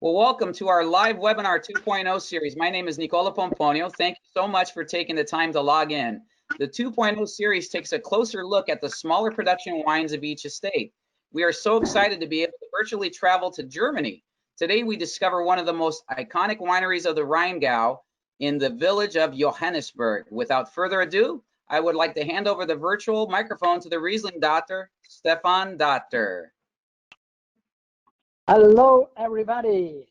Well, welcome to our live webinar 2.0 series. My name is Nicola Pomponio. Thank you so much for taking the time to log in. The 2.0 series takes a closer look at the smaller production wines of each estate. We are so excited to be able to virtually travel to Germany. Today, we discover one of the most iconic wineries of the Rheingau in the village of Johannisberg. Without further ado, I would like to hand over the virtual microphone to the Riesling doctor, Stefan Doktor. Hello, everybody,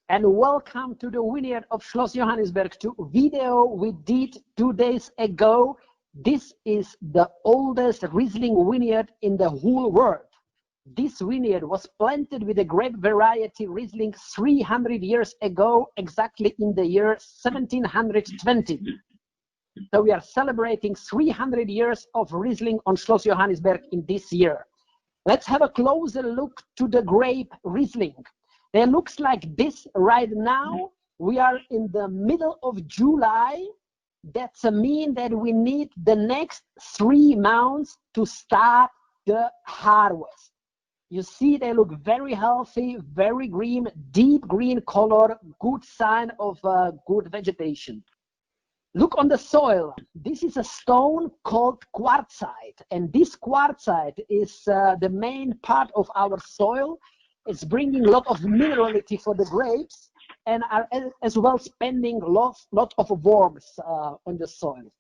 and welcome to the vineyard of Schloss Johannisberg, to video we did 2 days ago. This is the oldest Riesling vineyard in the whole world. This vineyard was planted with a grape variety Riesling 300 years ago, exactly in the year 1720. So we are celebrating 300 years of Riesling on Schloss Johannisberg in this year. Let's have a closer look to the grape Riesling. It looks like this right now. We are in the middle of July. That's a mean that we need the next 3 months to start the harvest. You see they look very healthy, very green, deep green color, good sign of good vegetation. Look on the soil. This is a stone called quartzite, and this quartzite is the main part of our soil. It's bringing a lot of minerality for the grapes, and are as well spending lot of warmth on the soil.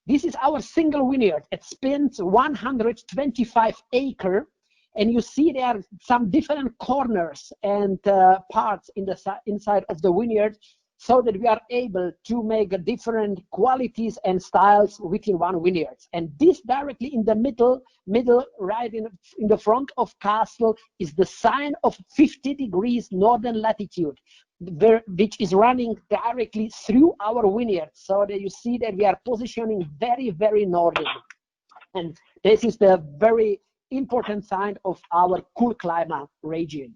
This is our single vineyard. It spans 125 acres, and you see there are some different corners and parts in the inside of the vineyard, so that we are able to make different qualities and styles within one vineyard. And this directly in the middle right in the front of castle is the sign of 50 degrees northern latitude, which is running directly through our vineyard. So that you see that we are positioning very, very northern. And this is the very important sign of our cool climate region.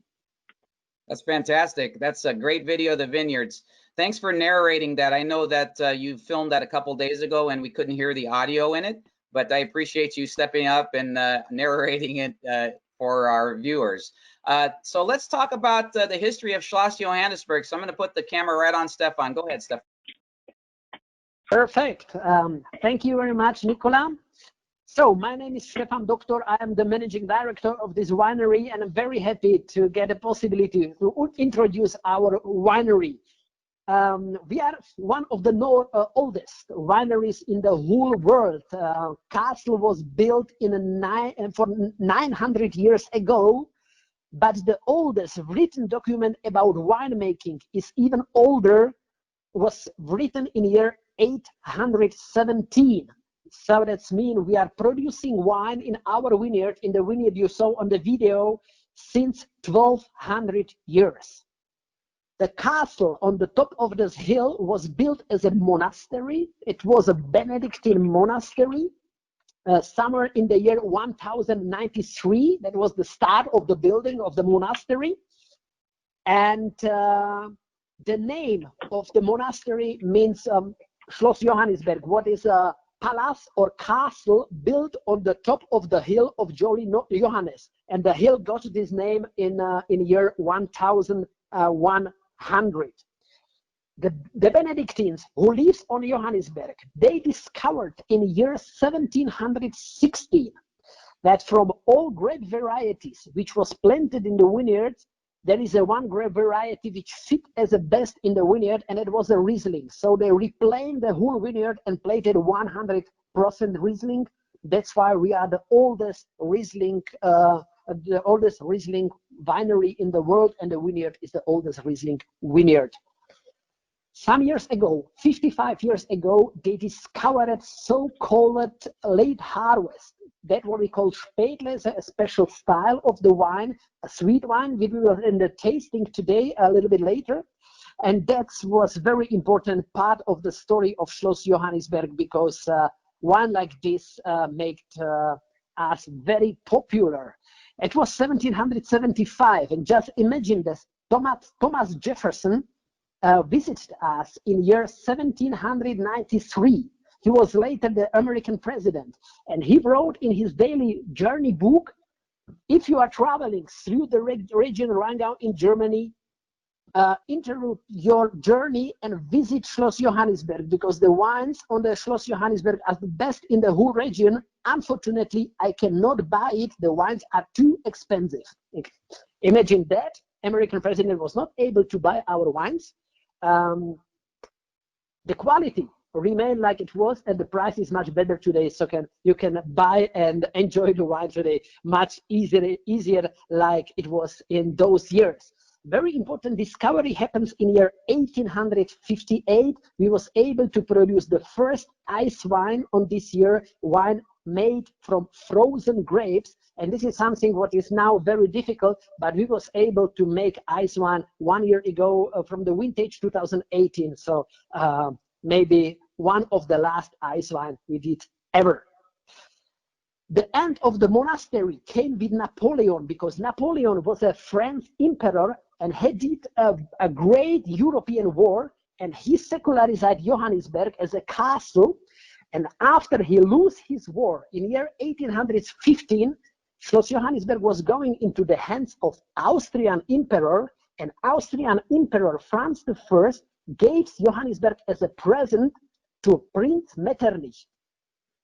That's fantastic. That's a great video of the vineyards. Thanks for narrating that. I know that you filmed that a couple days ago and we couldn't hear the audio in it, but I appreciate you stepping up and narrating it for our viewers. So let's talk about the history of Schloss Johannisberg. So I'm going to put the camera right on Stefan. Go ahead, Stefan. Perfect. Thank you very much, Nicola. So my name is Stefan Doktor. I am the managing director of this winery, and I'm very happy to get a possibility to introduce our winery. We are one of the oldest wineries in the whole world. Castle was built for 900 years ago, but the oldest written document about winemaking is even older, was written in year 817. So that means we are producing wine in our vineyard, in the vineyard you saw on the video, since 1200 years. The castle on the top of this hill was built as a monastery. It was a Benedictine monastery. Somewhere in the year 1093, that was the start of the building of the monastery. And the name of the monastery means Schloss Johannisberg, what is a palace or castle built on the top of the hill of Johannes, and the hill got this name in year 1100. The Benedictines who lived on Johannisberg, they discovered in year 1716 that from all grape varieties which was planted in the vineyards, there is one grape variety which fit as the best in the vineyard, and it was a Riesling. So they replanted the whole vineyard and planted 100% Riesling. That's why we are the oldest Riesling winery in the world, and the vineyard is the oldest Riesling vineyard. Some years ago, 55 years ago, they discovered so-called late harvest. That what we call Spate, a special style of the wine, a sweet wine. We will in the tasting today a little bit later. And that was very important part of the story of Schloss Johannisberg, because wine like this made us very popular. It was 1775, and just imagine this. Thomas Jefferson visited us in year 1793. He was later the American president, and he wrote in his daily journey book, if you are traveling through the region Rheingau in Germany, interrupt your journey and visit Schloss Johannisberg, because the wines on the Schloss Johannisberg are the best in the whole region. Unfortunately, I cannot buy it. The wines are too expensive. Imagine that. American president was not able to buy our wines. The quality remained like it was, and the price is much better today. So you can buy and enjoy the wine today much easier like it was in those years. Very important discovery happens in year 1858. We was able to produce the first ice wine on this year, wine made from frozen grapes. And this is something what is now very difficult, but we was able to make ice wine 1 year ago from the vintage 2018. So maybe one of the last ice wine we did ever. The end of the monastery came with Napoleon, because Napoleon was a French emperor and he did a great European war, and he secularized Johannisberg as a castle. And after he lost his war in year 1815, Schloss Johannisberg was going into the hands of Austrian emperor, and Austrian emperor Franz I gave Johannisberg as a present to Prince Metternich.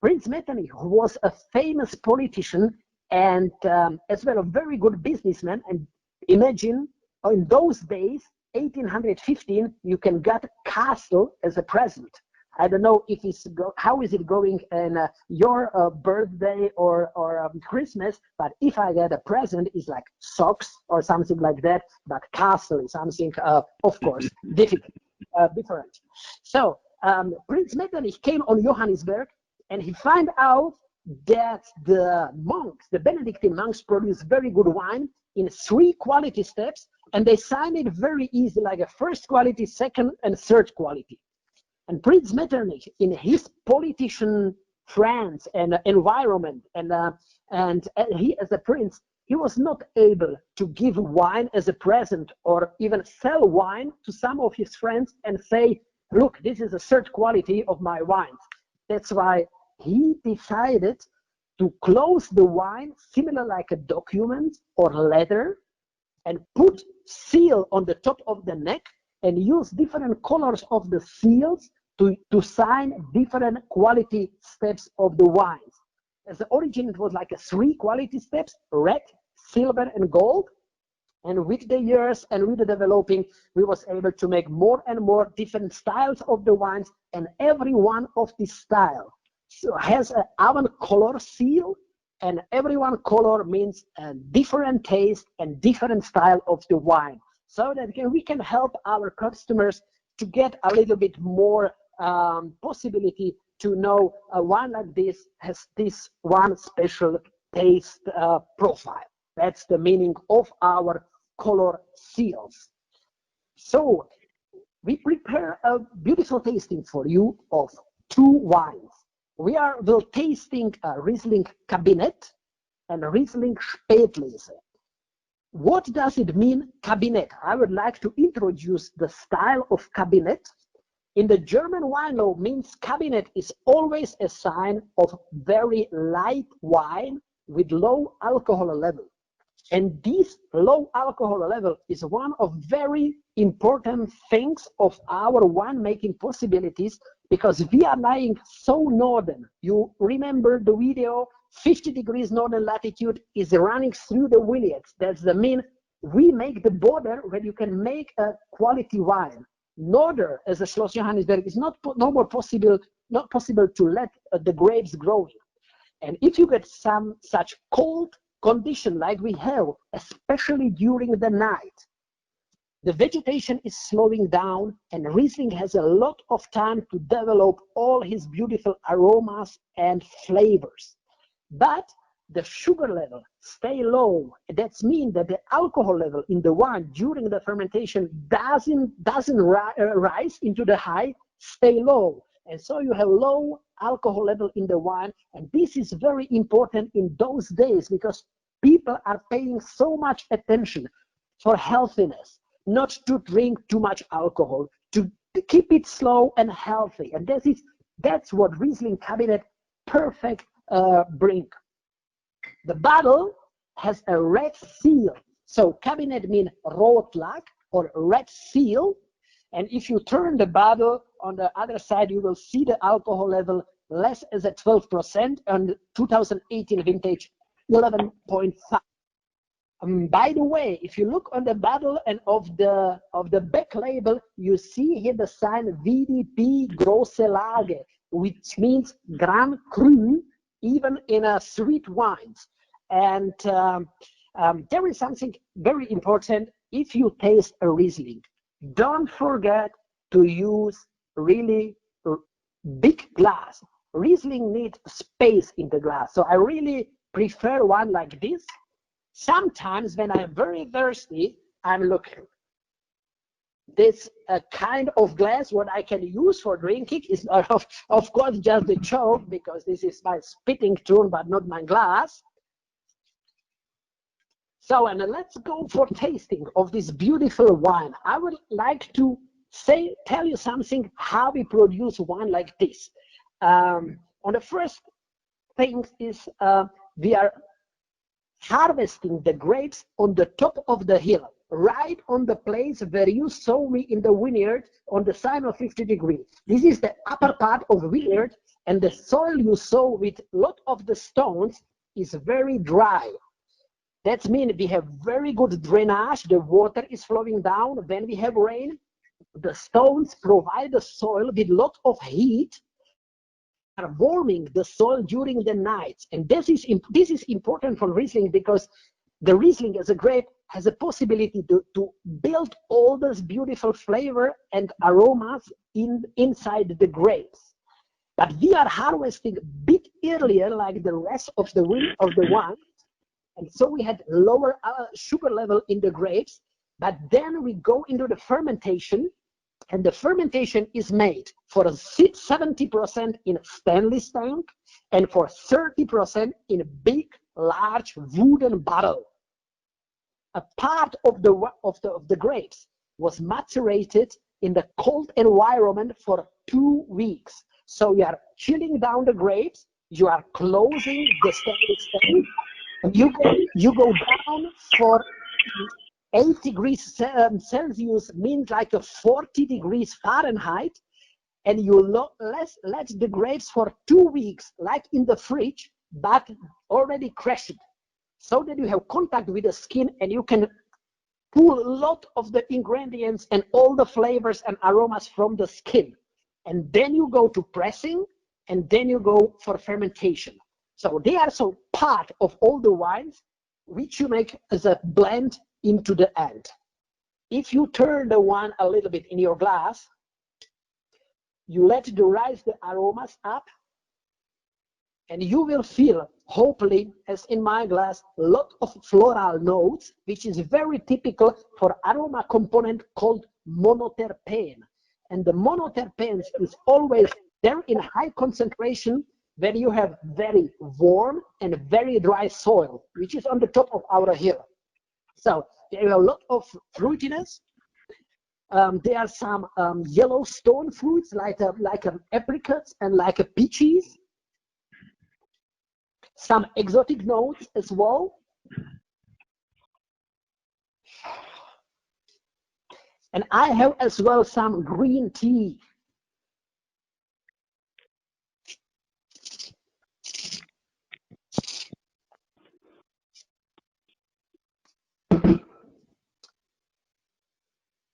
Prince Metternich, who was a famous politician and as well a very good businessman. And imagine, in those days, 1815, you can get castle as a present. I don't know if how is it going in your birthday or Christmas, but if I get a present, it's like socks or something like that. But castle is something, of course, different. So Prince Metternich came on Johannisberg, and he found out that the monks, the Benedictine monks, produce very good wine in 3 quality steps, and they sign it very easy, like a first quality, second, and third quality. And Prince Metternich, in his politician France and environment, and he as a prince, he was not able to give wine as a present or even sell wine to some of his friends and say, look, this is a third quality of my wines. That's why he decided to close the wine similar like a document or letter, and put seal on the top of the neck and use different colors of the seals to sign different quality steps of the wines. As the origin, it was like a 3 quality steps: red, silver, and gold. And with the years and with the developing, we was able to make more and more different styles of the wines, and every one of these style has a own color seal, and every one color means a different taste and different style of the wine, so that we can help our customers to get a little bit more possibility to know a wine like this has this one special taste profile. That's the meaning of our color seals. So we prepare a beautiful tasting for you of 2 wines. We will tasting Riesling Cabinet and Riesling Spätlese. What does it mean, Cabinet? I would like to introduce the style of Cabinet. In the German wine law, means Cabinet is always a sign of very light wine with low alcohol level. And this low alcohol level is one of very important things of our winemaking possibilities, because we are lying so northern. You remember the video, 50 degrees northern latitude is running through the vineyards. That's the mean we make the border where you can make a quality wine. Northern, as a Schloss Johannisberg, is not possible to let the grapes grow. And if you get some such cold condition like we have, especially during the night, the vegetation is slowing down, and Riesling has a lot of time to develop all his beautiful aromas and flavors. But the sugar level stay low. That means that the alcohol level in the wine during the fermentation doesn't rise into the high, stay low. And so you have low alcohol level in the wine. And this is very important in those days, because people are paying so much attention for healthiness, not to drink too much alcohol, to keep it slow and healthy. And that's what Riesling Cabinet perfect bring. The bottle has a red seal. So Cabinet means Rotlack. or red seal. And if you turn the bottle on the other side, you will see the alcohol level less as at 12%, and 2018 vintage 11.5. By the way, if you look on the bottle and of the back label, you see here the sign VDP Grosse Lage, which means Grand Cru, even in sweet wines. And there is something very important. If you taste a Riesling, don't forget to use really big glass. Riesling needs space in the glass, so I really prefer one like this. Sometimes when I'm very thirsty, I'm looking. This kind of glass, what I can use for drinking is, of course, just the choke, because this is my spitting tune, but not my glass. So, and let's go for tasting of this beautiful wine. I would like to tell you something, how we produce wine like this. On the first thing is we are harvesting the grapes on the top of the hill, right on the place where you saw me in the vineyard on the sign of 50 degrees. This is the upper part of the vineyard, and the soil you saw with a lot of the stones is very dry. That means we have very good drainage. The water is flowing down. When we have rain, the stones provide the soil with a lot of heat, are warming the soil during the nights. And this is important for Riesling, because the Riesling as a grape has a possibility to build all this beautiful flavor and aromas inside the grapes. But we are harvesting a bit earlier, like the rest of the wine, and so we had lower sugar level in the grapes. But then we go into the fermentation, and the fermentation is made for 70% in stainless tank and for 30% in a big, large wooden bottle. A part of the grapes was macerated in the cold environment for 2 weeks. So you are chilling down the grapes, you are closing the stainless tank, and you go down for 8 degrees Celsius, means like a 40 degrees Fahrenheit, and you let the grapes for 2 weeks, like in the fridge, but already crushed, so that you have contact with the skin and you can pull a lot of the ingredients and all the flavors and aromas from the skin. And then you go to pressing, and then you go for fermentation. So they are so part of all the wines which you make as a blend into the end. If you turn the wine a little bit in your glass, you let the aromas up, and you will feel, hopefully, as in my glass, a lot of floral notes, which is very typical for aroma component called monoterpene. And the monoterpenes is always there in high concentration when you have very warm and very dry soil, which is on the top of our hill. So there are a lot of fruitiness. There are some yellow stone fruits like apricots and like peaches. Some exotic notes as well. And I have as well some green tea.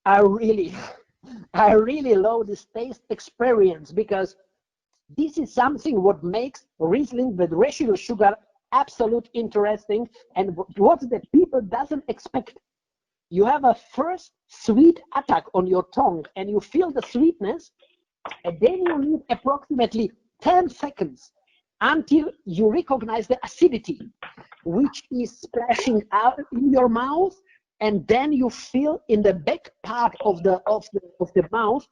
I really love this taste experience, because this is something what makes Riesling with residual sugar absolute interesting, and what the people doesn't expect. You have a first sweet attack on your tongue, and you feel the sweetness, and then you need approximately 10 seconds until you recognize the acidity, which is splashing out in your mouth, and then you feel in the back part of the mouth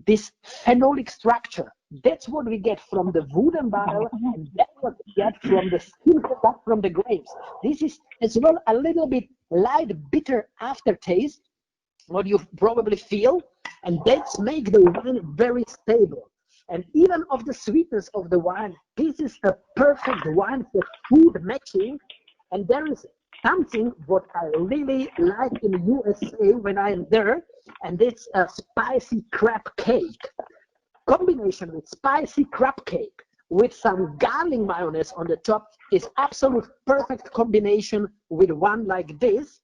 this phenolic structure. That's what we get from the wooden bottle, and that's what we get from the skin product from the grapes. This is as well a little bit light bitter aftertaste, what you probably feel, and that's make the wine very stable. And even of the sweetness of the wine, this is a perfect wine for food matching. And there is something what I really like in USA when I'm there, and it's a spicy crab cake. Combination with spicy crab cake with some garlic mayonnaise on the top is absolute perfect combination with one like this.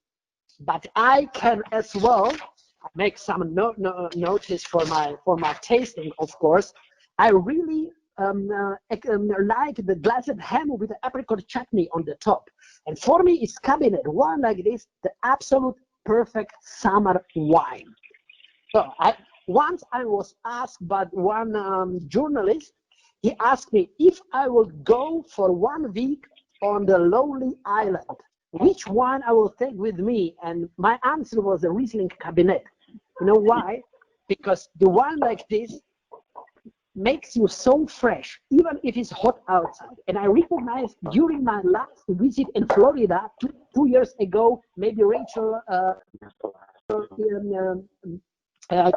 But I can as well make some notice for my tasting, of course. I really like the glazed ham with the apricot chutney on the top. And for me, it's cabinet one like this, the absolute perfect summer wine. So once I was asked by one journalist, he asked me if I would go for 1 week on the lonely island, which one I will take with me, and my answer was the Riesling Cabinet. You know why? Because the wine like this makes you so fresh, even if it's hot outside. And I recognized during my last visit in Florida 2 years ago, maybe Rachel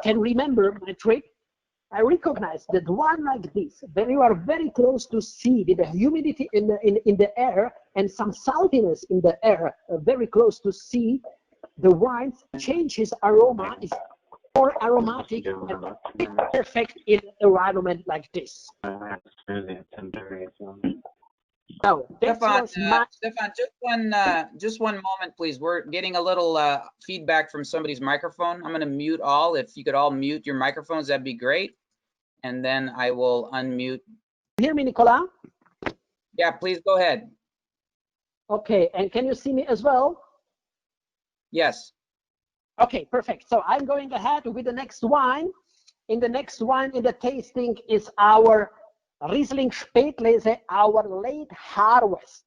can remember my trip. I recognize that one like this, when you are very close to sea, with the humidity in the air and some saltiness in the air, very close to sea, the wine changes aroma, is more aromatic and perfect in an environment like this. So Stefan, Stefan, just one moment, please. We're getting a little feedback from somebody's microphone. I'm going to mute all. If you could all mute your microphones, that'd be great. And then I will unmute. Hear me, Nicola? Yeah, please go ahead. Okay, and can you see me as well? Yes. Okay, perfect. So I'm going ahead with the next wine. In the next wine in the tasting is our Riesling Spätlese, our late harvest.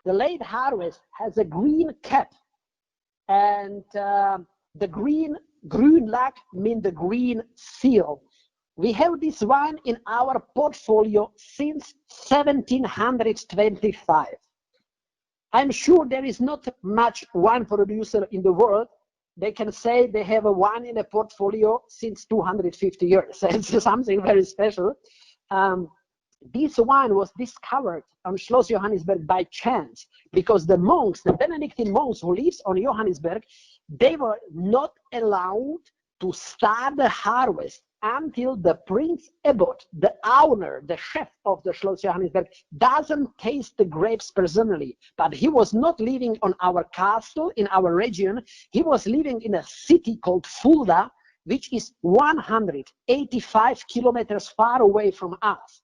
The late harvest has a green cap, and the green lac means the green seal. We have this wine in our portfolio since 1725. I'm sure there is not much wine producer in the world. They can say they have a wine in a portfolio since 250 years. It's something very special. This wine was discovered on Schloss Johannisberg by chance, because the monks, the Benedictine monks who lives on Johannisberg, they were not allowed to start the harvest until the Prince Abbot, the owner, the chef of the Schloss Johannisberg, doesn't taste the grapes personally. But he was not living on our castle, in our region. He was living in a city called Fulda, which is 185 kilometers far away from us.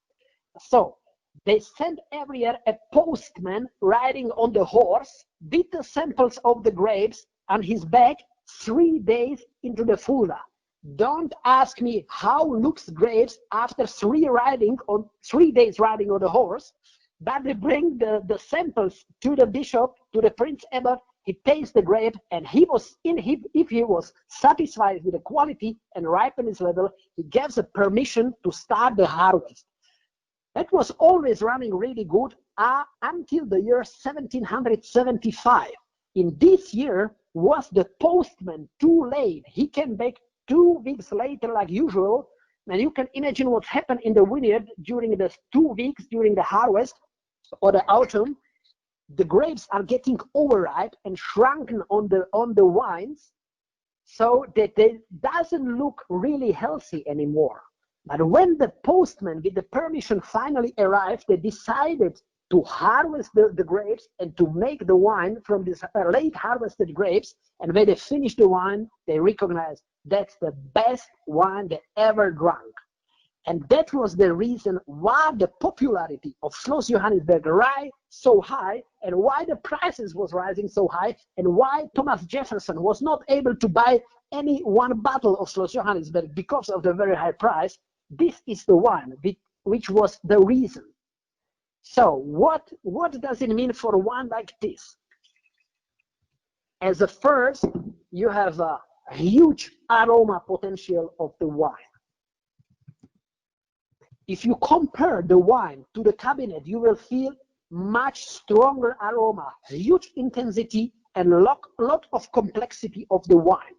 So they sent every year a postman riding on the horse with the samples of the grapes on his back 3 days into the Fulda. Don't ask me how looks grapes after 3 days riding on the horse, but they bring the samples to the bishop, to the Prince Abbot. He tastes the grape, and if he was satisfied with the quality and ripeness level, he gives a permission to start the harvest. That was always running really good until the year 1775. In this year was the postman too late. He came back 2 weeks later like usual, and you can imagine what happened in the vineyard during the 2 weeks during the harvest or the autumn. The grapes are getting overripe and shrunken on the wines, so that they doesn't look really healthy anymore. But when the postman with the permission finally arrived, they decided to harvest the grapes and to make the wine from these late harvested grapes. And when they finished the wine, they recognized that's the best wine they ever drank. And that was the reason why the popularity of Schloss Johannisberg rise so high, and why the prices was rising so high, and why Thomas Jefferson was not able to buy any one bottle of Schloss Johannisberg because of the very high price. This is the wine which was the reason. So what does it mean for a wine like this? As a first, you have a huge aroma potential of the wine. If you compare the wine to the cabinet, you will feel much stronger aroma, huge intensity, and a lot of complexity of the wine.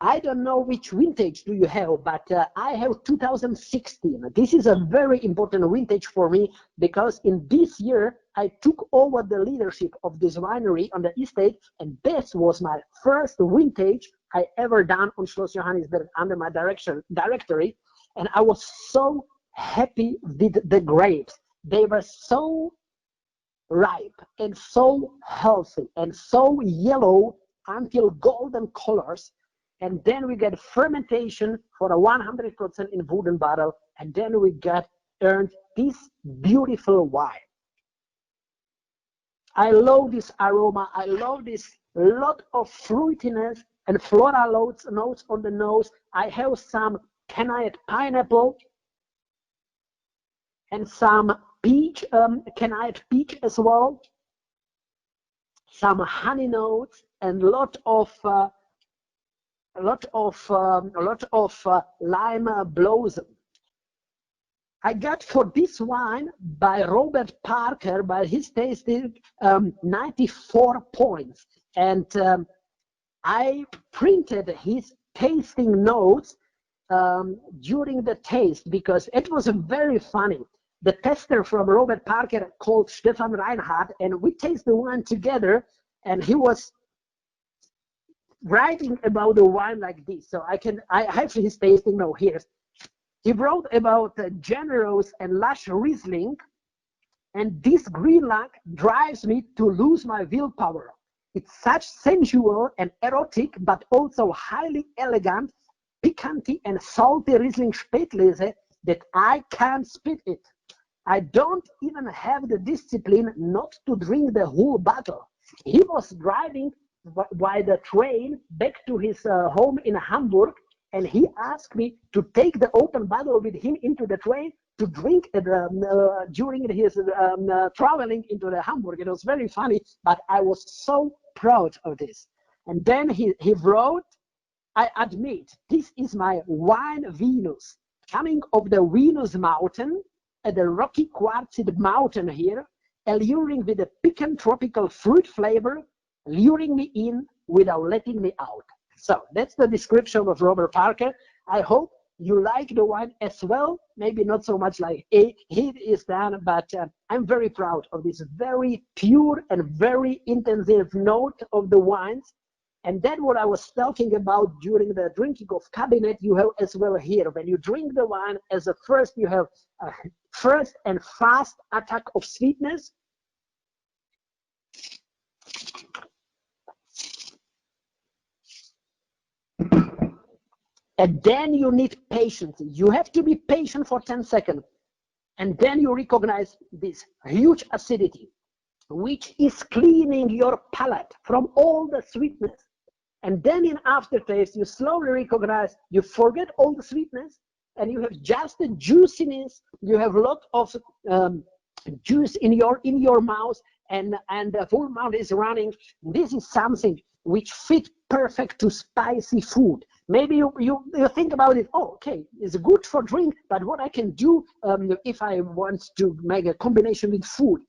I don't know which vintage do you have, but I have 2016. This is a very important vintage for me, because in this year I took over the leadership of this winery on the estate, and this was my first vintage I ever done on Schloss Johannisberg under my directory, and I was so happy with the grapes. They were so ripe and so healthy and so yellow until golden colors. And then we get fermentation for a 100% in wooden bottle, and then we get earned this beautiful wine. I love this aroma. I love this lot of fruitiness and floral notes on the nose. I have some candied pineapple and some peach, candied peach as well. Some honey notes and a lot of lime blossom. I got for this wine by Robert Parker, by his tasting, 94 points. And I printed his tasting notes during the taste because it was very funny. The tester from Robert Parker called Stefan Reinhardt, and we tasted the wine together, and he was writing about the wine like this. So I have his tasting note here. He wrote about generous and lush Riesling, and this green luck drives me to lose my willpower. It's such sensual and erotic, but also highly elegant, piquant and salty Riesling Spätlese that I can't spit it. I don't even have the discipline not to drink the whole bottle. He was driving by the train back to his home in Hamburg, and he asked me to take the open bottle with him into the train to drink during his traveling into the Hamburg. It was very funny, but I was so proud of this. And then he wrote, I admit, this is my wine Venus, coming of the Venus mountain, at the rocky quartzite mountain here, alluring with a piquant tropical fruit flavor, luring me in without letting me out. So that's the description of Robert Parker. I hope you like the wine as well. Maybe not so much like he is done, but I'm very proud of this very pure and very intensive note of the wines. And then what I was talking about during the drinking of cabinet, you have as well here. When you drink the wine, as a first, you have a first and fast attack of sweetness. And then you need patience. You have to be patient for 10 seconds. And then you recognize this huge acidity, which is cleaning your palate from all the sweetness. And then in aftertaste, you slowly recognize, you forget all the sweetness, and you have just the juiciness. You have a lot of juice in your mouth, and the full mouth is running. This is something which fit perfect to spicy food. Maybe you think about it, oh, okay, it's good for drink, but what I can do if I want to make a combination with food,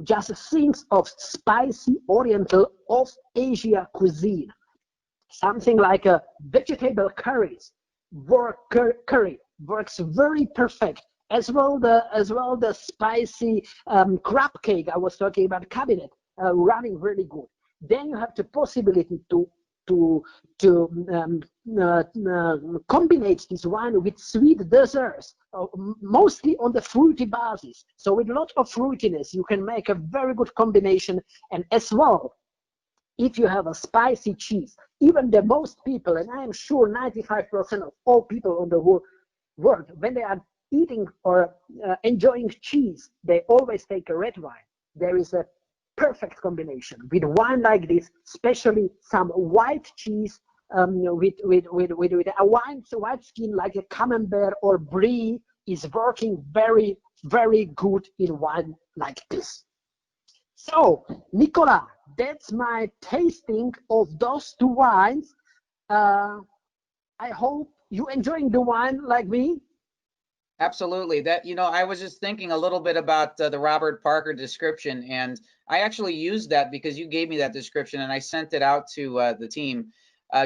just think of spicy oriental of Asia cuisine. Something like a vegetable curries, curry works very perfect. As well the spicy crab cake I was talking about cabinet running really good. Then you have the possibility to combine this wine with sweet desserts, mostly on the fruity basis. So with a lot of fruitiness, you can make a very good combination. And as well, if you have a spicy cheese, even the most people, and I am sure 95% of all people on the whole world, when they are eating or enjoying cheese, they always take a red wine. There is a perfect combination with wine like this, especially some white cheese with a white skin like a camembert or brie is working very, very good in wine like this. So, Nicola, that's my tasting of those two wines. I hope you enjoying the wine like me. Absolutely. That, I was just thinking a little bit about the Robert Parker description, and I actually used that because you gave me that description and I sent it out to the team.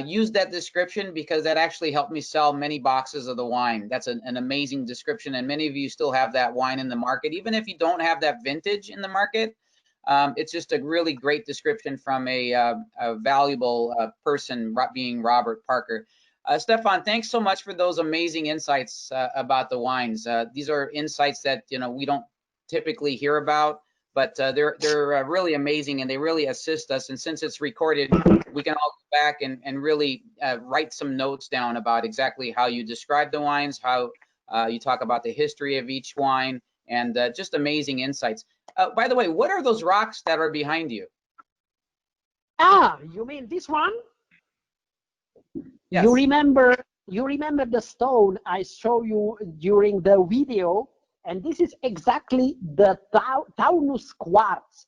Used that description because that actually helped me sell many boxes of the wine. That's an amazing description, and many of you still have that wine in the market. Even if you don't have that vintage in the market, It's just a really great description from a valuable person, being Robert Parker. Stefan, thanks so much for those amazing insights about the wines. These are insights that we don't typically hear about, but they're really amazing, and they really assist us. And since it's recorded, we can all go back and really write some notes down about exactly how you describe the wines, how you talk about the history of each wine, and just amazing insights. By the way, what are those rocks that are behind you? Ah, you mean this one? Yes. You remember the stone I show you during the video, and this is exactly the Taunus quartz.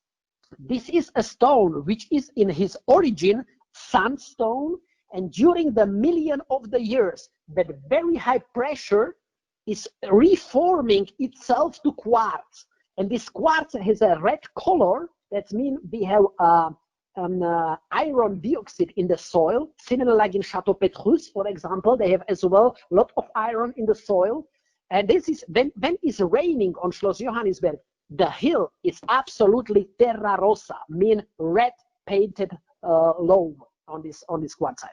This is a stone which is in his origin sandstone, and during the million of the years, that very high pressure is reforming itself to quartz. And this quartz has a red color. That means we have iron dioxide in the soil, similar like in Chateau Petrus, for example. They have as well a lot of iron in the soil. And this is when it's raining on Schloss Johannisberg, the hill is absolutely terra rossa, mean red painted loam on this quartz side.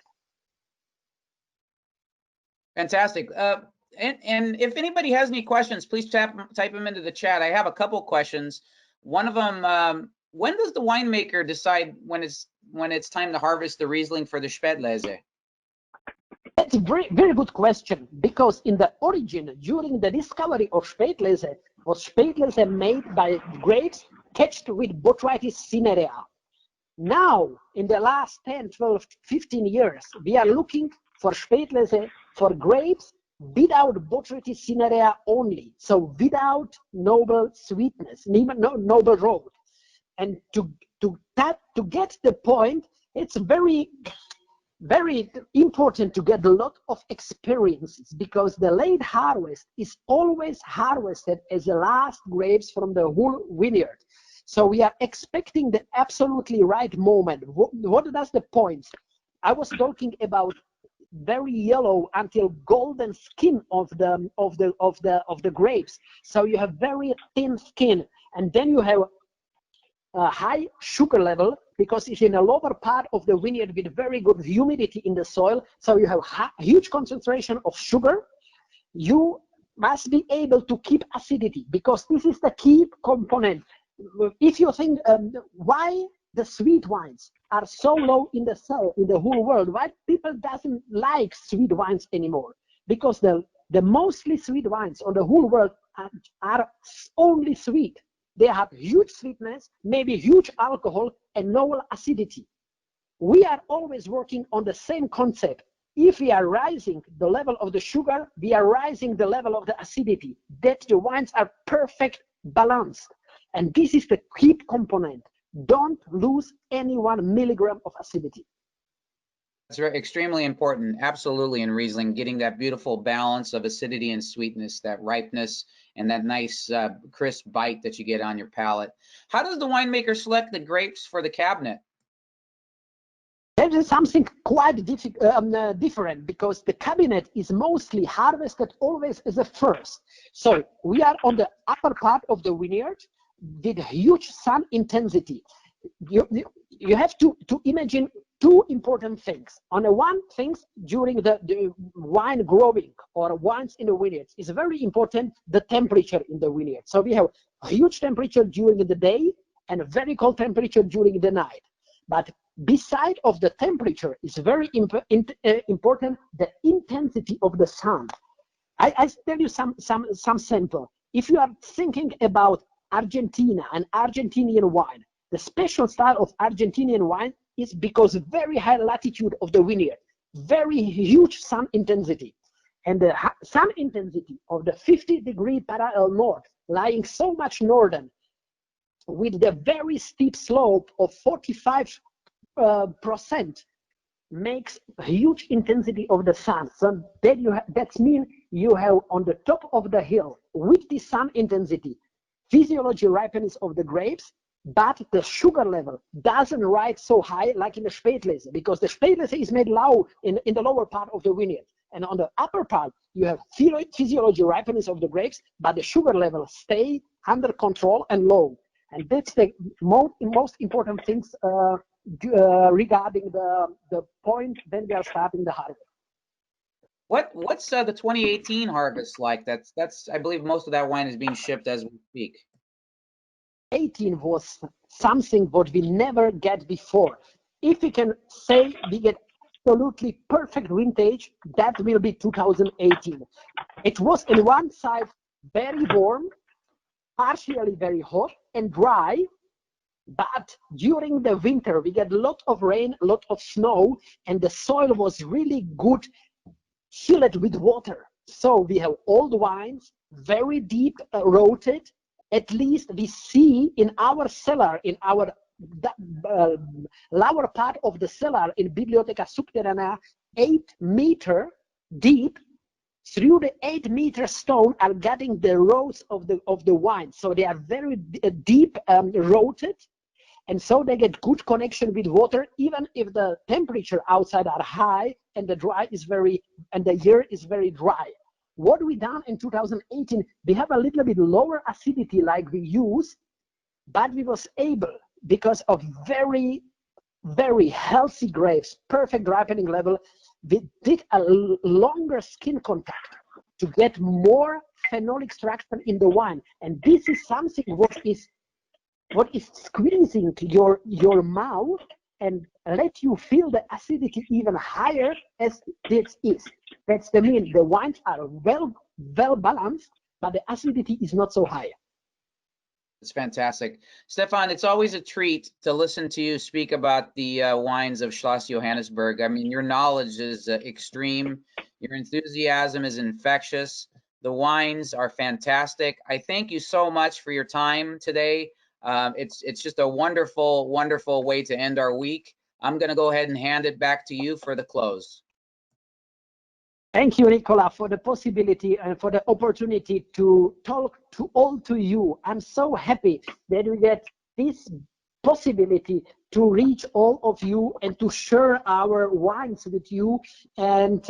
Fantastic. And if anybody has any questions, please type them into the chat. I have a couple questions. One of them, when does the winemaker decide when it's time to harvest the Riesling for the Spätlese? That's a very, very good question, because in the origin, during the discovery of Spätlese, was Spätlese made by grapes catched with Botrytis cinerea. Now, in the last 10, 12, 15 years, we are looking for Spätlese for grapes without Botrytis cinerea only, so without noble sweetness, noble road. And to get the point, it's very, very important to get a lot of experiences, because the late harvest is always harvested as the last grapes from the whole vineyard. So we are expecting the absolutely right moment. What does the point? I was talking about very yellow until golden skin of the grapes. So you have very thin skin, and then you have a high sugar level, because it's in a lower part of the vineyard with very good humidity in the soil. So you have huge concentration of sugar. You must be able to keep acidity, because this is the key component. If you think why the sweet wines are so low in the whole world, why people doesn't like sweet wines anymore? Because the mostly sweet wines on the whole world are only sweet. They have huge sweetness, maybe huge alcohol, and no acidity. We are always working on the same concept. If we are raising the level of the sugar, we are raising the level of the acidity, that the wines are perfect balanced. And this is the key component. Don't lose any 1 milligram of acidity. That's extremely important, absolutely, in Riesling, getting that beautiful balance of acidity and sweetness, that ripeness, and that nice crisp bite that you get on your palate. How does the winemaker select the grapes for the cabinet? That is something quite different, because the cabinet is mostly harvested always as a first. So we are on the upper part of the vineyard with huge sun intensity. You have to imagine two important things. On the one thing, during the wine growing or wines in the vineyards, is very important the temperature in the vineyard. So we have a huge temperature during the day and a very cold temperature during the night. But beside of the temperature is very important the intensity of the sun. I tell you some sample. If you are thinking about Argentina and Argentinian wine, the special style of Argentinian wine is because very high latitude of the vineyard, very huge sun intensity. And the sun intensity of the 50-degree parallel north, lying so much northern, with the very steep slope of 45%, makes a huge intensity of the sun. So that means you have on the top of the hill, with the sun intensity, physiology ripeness of the grapes, but the sugar level doesn't rise so high like in the Spätlese, because the Spätlese is made low in the lower part of the vineyard. And on the upper part, you have physiology ripeness of the grapes, but the sugar level stay under control and low. And that's the most important things regarding the point when we are starting the harvest. What's the 2018 harvest like? That's I believe most of that wine is being shipped as we speak. 18 was something what we never get before. If we can say we get absolutely perfect vintage, that will be 2018. It was on one side very warm, partially very hot and dry, but during the winter we get a lot of rain, a lot of snow, and the soil was really good, filled with water. So we have old wines, very deep rooted. At least we see in our cellar, in our lower part of the cellar in Biblioteca Subterranea, 8-meter deep. Through the 8-meter stone are getting the roots of the wine. So they are very deep rooted. And so they get good connection with water, even if the temperature outside are high and the year is very dry. What we done in 2018, we have a little bit lower acidity like we use, but we was able, because of very, very healthy grapes, perfect ripening level, we did a longer skin contact to get more phenol extraction in the wine. And this is something what is squeezing your mouth and let you feel the acidity even higher as this is. That's the mean. The wines are well balanced, but the acidity is not so high. It's fantastic. Stefan, it's always a treat to listen to you speak about the wines of Schloss Johannisberg. I mean, your knowledge is extreme. Your enthusiasm is infectious. The wines are fantastic. I thank you so much for your time today. It's just a wonderful, wonderful way to end our week. I'm going to go ahead and hand it back to you for the close. Thank you, Nicola, for the possibility and for the opportunity to talk to you. I'm so happy that we get this possibility to reach all of you and to share our wines with you. And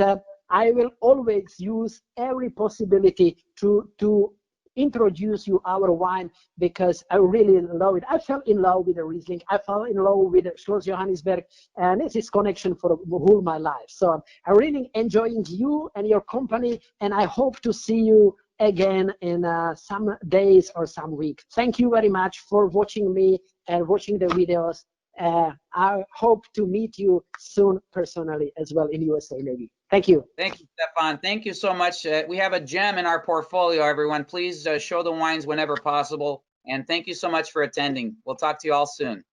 I will always use every possibility to introduce you our wine, because I really love it. I fell in love with the Riesling. I fell in love with the Schloss Johannisberg, and it's this connection for whole my life. So I'm really enjoying you and your company, and I hope to see you again in some days or some week. Thank you very much for watching me and watching the videos. I hope to meet you soon personally as well in USA maybe. Thank you. Thank you, Stefan. Thank you so much. We have a gem in our portfolio, everyone. Please show the wines whenever possible. And thank you so much for attending. We'll talk to you all soon.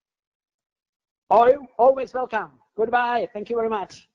Always welcome. Goodbye. Thank you very much.